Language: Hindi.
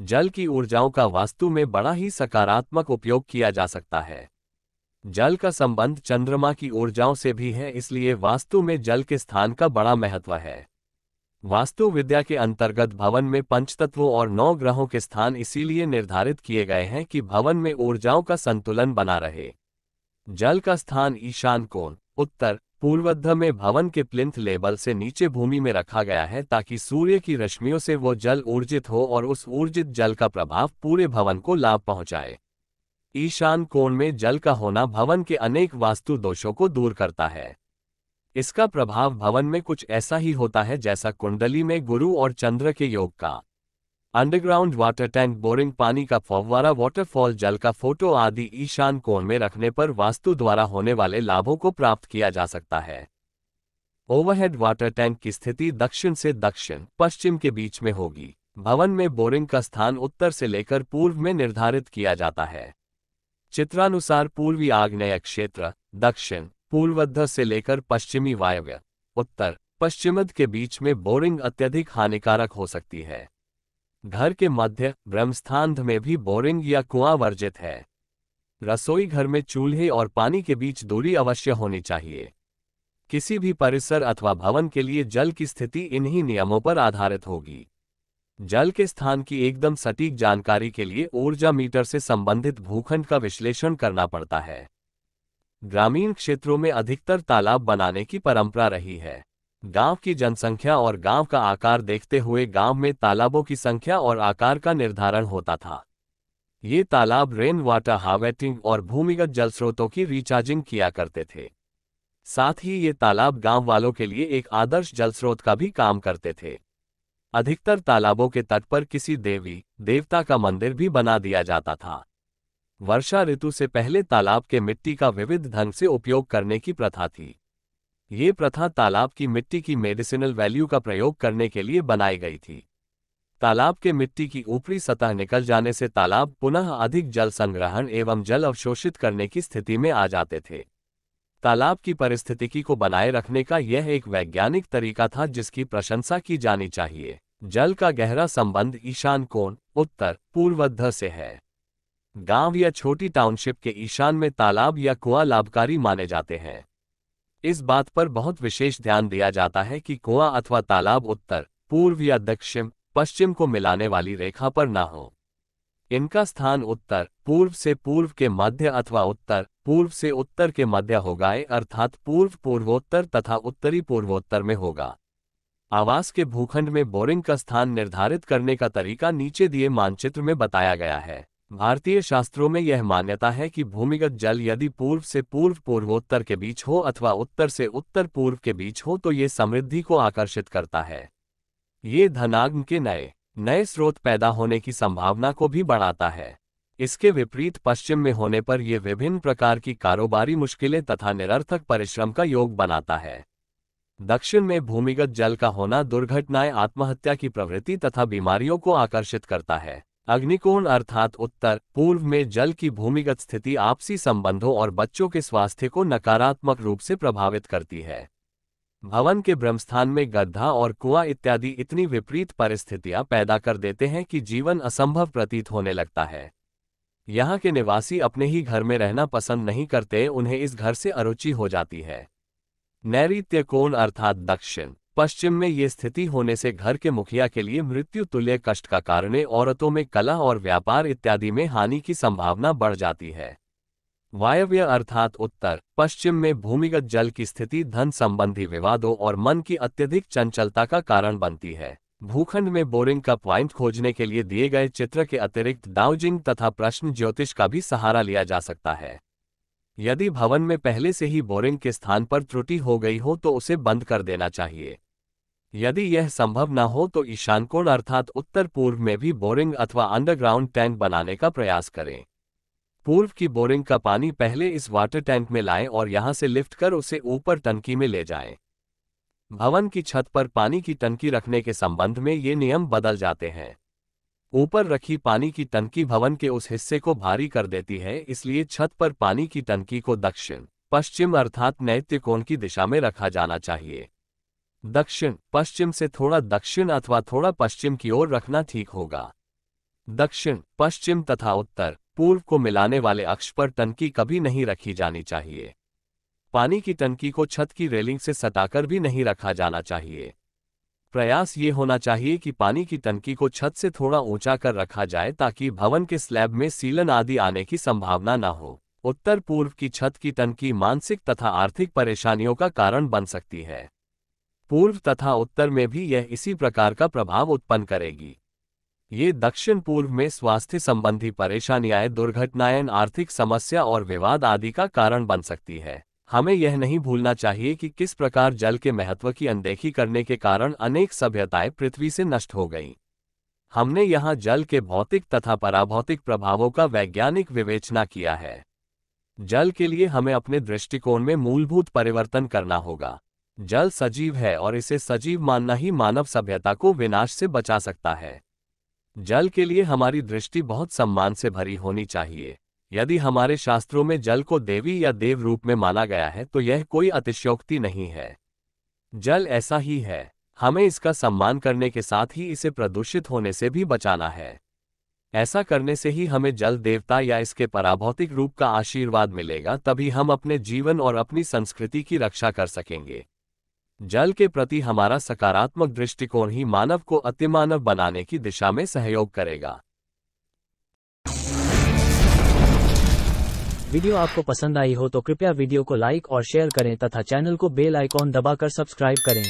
जल की ऊर्जाओं का वास्तु में बड़ा ही सकारात्मक उपयोग किया जा सकता है। जल का संबंध चंद्रमा की ऊर्जाओं से भी है, इसलिए वास्तु में जल के स्थान का बड़ा महत्व है। वास्तु विद्या के अंतर्गत भवन में पंचतत्वों और 9 ग्रहों के स्थान इसीलिए निर्धारित किए गए हैं कि भवन में ऊर्जाओं का संतुलन बना रहे। जल का स्थान ईशान कोण उत्तर पूर्वध्य में भवन के प्लिंथ लेवल से नीचे भूमि में रखा गया है, ताकि सूर्य की रश्मियों से वो जल ऊर्जित हो और उस ऊर्जित जल का प्रभाव पूरे भवन को लाभ पहुंचाए। ईशान कोण में जल का होना भवन के अनेक वास्तु दोषों को दूर करता है। इसका प्रभाव भवन में कुछ ऐसा ही होता है जैसा कुंडली में गुरु और चंद्र के योग का। अंडरग्राउंड वाटर टैंक, बोरिंग, पानी का फव्वारा, वाटरफॉल, जल का फोटो आदि ईशान कोण में रखने पर वास्तु द्वारा होने वाले लाभों को प्राप्त किया जा सकता है। ओवरहेड वाटर टैंक की स्थिति दक्षिण से दक्षिण पश्चिम के बीच में होगी। भवन में बोरिंग का स्थान उत्तर से लेकर पूर्व में निर्धारित किया जाता है। चित्रानुसार पूर्वी आग्नेय क्षेत्र, दक्षिण पूर्वध्य से लेकर पश्चिमी वायव्य उत्तर पश्चिमध्य के बीच में बोरिंग अत्यधिक हानिकारक हो सकती है। घर के मध्य ब्रह्मस्थान में भी बोरिंग या कुआं वर्जित है। रसोई घर में चूल्हे और पानी के बीच दूरी अवश्य होनी चाहिए। किसी भी परिसर अथवा भवन के लिए जल की स्थिति इन्हीं नियमों पर आधारित होगी। जल के स्थान की एकदम सटीक जानकारी के लिए ऊर्जा मीटर से संबंधित भूखंड का विश्लेषण करना पड़ता है। ग्रामीण क्षेत्रों में अधिकतर तालाब बनाने की परंपरा रही है। गांव की जनसंख्या और गांव का आकार देखते हुए गांव में तालाबों की संख्या और आकार का निर्धारण होता था। ये तालाब रेन वाटर हार्वेस्टिंग और भूमिगत जलस्रोतों की रिचार्जिंग किया करते थे। साथ ही ये तालाब गांव वालों के लिए एक आदर्श जलस्रोत का भी काम करते थे। अधिकतर तालाबों के तट पर किसी देवी देवता का मंदिर भी बना दिया जाता था। वर्षा ऋतु से पहले तालाब के मिट्टी का विविध ढंग से उपयोग करने की प्रथा थी। ये प्रथा तालाब की मिट्टी की मेडिसिनल वैल्यू का प्रयोग करने के लिए बनाई गई थी। तालाब के मिट्टी की ऊपरी सतह निकल जाने से तालाब पुनः अधिक जल संग्रहण एवं जल अवशोषित करने की स्थिति में आ जाते थे। तालाब की पारिस्थितिकी को बनाए रखने का यह एक वैज्ञानिक तरीका था जिसकी प्रशंसा की जानी चाहिए। जल का गहरा संबंध ईशान कोण उत्तर पूर्वध्य से है। गांव या छोटी टाउनशिप के ईशान में तालाब या कुआं लाभकारी माने जाते हैं। इस बात पर बहुत विशेष ध्यान दिया जाता है कि कुआं अथवा तालाब उत्तर पूर्व या दक्षिण पश्चिम को मिलाने वाली रेखा पर न हो। इनका स्थान उत्तर पूर्व से पूर्व के मध्य अथवा उत्तर पूर्व से उत्तर के मध्य होगा, अर्थात पूर्व पूर्वोत्तर तथा उत्तरी पूर्वोत्तर में होगा। आवास के भूखंड में बोरिंग का स्थान निर्धारित करने का तरीका नीचे दिए मानचित्र में बताया गया है। भारतीय शास्त्रों में यह मान्यता है कि भूमिगत जल यदि पूर्व से पूर्व पूर्वोत्तर के बीच हो अथवा उत्तर से उत्तर पूर्व के बीच हो तो ये समृद्धि को आकर्षित करता है। ये धनाग्नि के नए नए स्रोत पैदा होने की संभावना को भी बढ़ाता है। इसके विपरीत पश्चिम में होने पर यह विभिन्न प्रकार की कारोबारी मुश्किलें तथा निरर्थक परिश्रम का योग बनाता है। दक्षिण में भूमिगत जल का होना दुर्घटनाएं, आत्महत्या की प्रवृत्ति तथा बीमारियों को आकर्षित करता है। अग्निकोण अर्थात उत्तर पूर्व में जल की भूमिगत स्थिति आपसी संबंधों और बच्चों के स्वास्थ्य को नकारात्मक रूप से प्रभावित करती है। भवन के ब्रह्मस्थान में गड्ढा और कुआं इत्यादि इतनी विपरीत परिस्थितियां पैदा कर देते हैं कि जीवन असंभव प्रतीत होने लगता है। यहाँ के निवासी अपने ही घर में रहना पसंद नहीं करते, उन्हें इस घर से अरुचि हो जाती है। नैऋत्य कोण अर्थात दक्षिण पश्चिम में ये स्थिति होने से घर के मुखिया के लिए मृत्यु तुल्य कष्ट का कारण है। औरतों में कला और व्यापार इत्यादि में हानि की संभावना बढ़ जाती है। वायव्य अर्थात उत्तर पश्चिम में भूमिगत जल की स्थिति धन संबंधी विवादों और मन की अत्यधिक चंचलता का कारण बनती है। भूखंड में बोरिंग का पॉइंट खोजने के लिए दिए गए चित्र के अतिरिक्त डाउजिंग तथा प्रश्न ज्योतिष का भी सहारा लिया जा सकता है। यदि भवन में पहले से ही बोरिंग के स्थान पर त्रुटि हो गई हो तो उसे बंद कर देना चाहिए। यदि यह संभव न हो तो ईशान कोण अर्थात उत्तर पूर्व में भी बोरिंग अथवा अंडरग्राउंड टैंक बनाने का प्रयास करें। पूर्व की बोरिंग का पानी पहले इस वाटर टैंक में लाएं और यहां से लिफ्ट कर उसे ऊपर टंकी में ले जाएं। भवन की छत पर पानी की टंकी रखने के संबंध में ये नियम बदल जाते हैं। ऊपर रखी पानी की टंकी भवन के उस हिस्से को भारी कर देती है, इसलिए छत पर पानी की टंकी को दक्षिण पश्चिम अर्थात नैऋत्य कोण की दिशा में रखा जाना चाहिए। दक्षिण पश्चिम से थोड़ा दक्षिण अथवा थोड़ा पश्चिम की ओर रखना ठीक होगा। दक्षिण, पश्चिम तथा उत्तर, पूर्व को मिलाने वाले अक्ष पर टंकी कभी नहीं रखी जानी चाहिए। पानी की टंकी को छत की रेलिंग से सटाकर भी नहीं रखा जाना चाहिए। प्रयास ये होना चाहिए कि पानी की टंकी को छत से थोड़ा ऊंचा कर रखा जाए ताकि भवन के स्लैब में सीलन आदि आने की संभावना न हो। उत्तर पूर्व की छत की टंकी मानसिक तथा आर्थिक परेशानियों का कारण बन सकती है। पूर्व तथा उत्तर में भी यह इसी प्रकार का प्रभाव उत्पन्न करेगी। ये दक्षिण पूर्व में स्वास्थ्य संबंधी परेशानियां, दुर्घटनाएं, आर्थिक समस्या और विवाद आदि का कारण बन सकती है। हमें यह नहीं भूलना चाहिए कि किस प्रकार जल के महत्व की अनदेखी करने के कारण अनेक सभ्यताएं पृथ्वी से नष्ट हो गईं। हमने यहाँ जल के भौतिक तथा पराभौतिक प्रभावों का वैज्ञानिक विवेचना किया है। जल के लिए हमें अपने दृष्टिकोण में मूलभूत परिवर्तन करना होगा। जल सजीव है और इसे सजीव मानना ही मानव सभ्यता को विनाश से बचा सकता है। जल के लिए हमारी दृष्टि बहुत सम्मान से भरी होनी चाहिए। यदि हमारे शास्त्रों में जल को देवी या देव रूप में माना गया है तो यह कोई अतिशयोक्ति नहीं है। जल ऐसा ही है। हमें इसका सम्मान करने के साथ ही इसे प्रदूषित होने से भी बचाना है। ऐसा करने से ही हमें जल देवता या इसके पराभौतिक रूप का आशीर्वाद मिलेगा, तभी हम अपने जीवन और अपनी संस्कृति की रक्षा कर सकेंगे। जल के प्रति हमारा सकारात्मक दृष्टिकोण ही मानव को अतिमानव बनाने की दिशा में सहयोग करेगा। वीडियो आपको पसंद आई हो तो कृपया वीडियो को लाइक और शेयर करें तथा चैनल को बेल आइकॉन दबाकर सब्सक्राइब करें।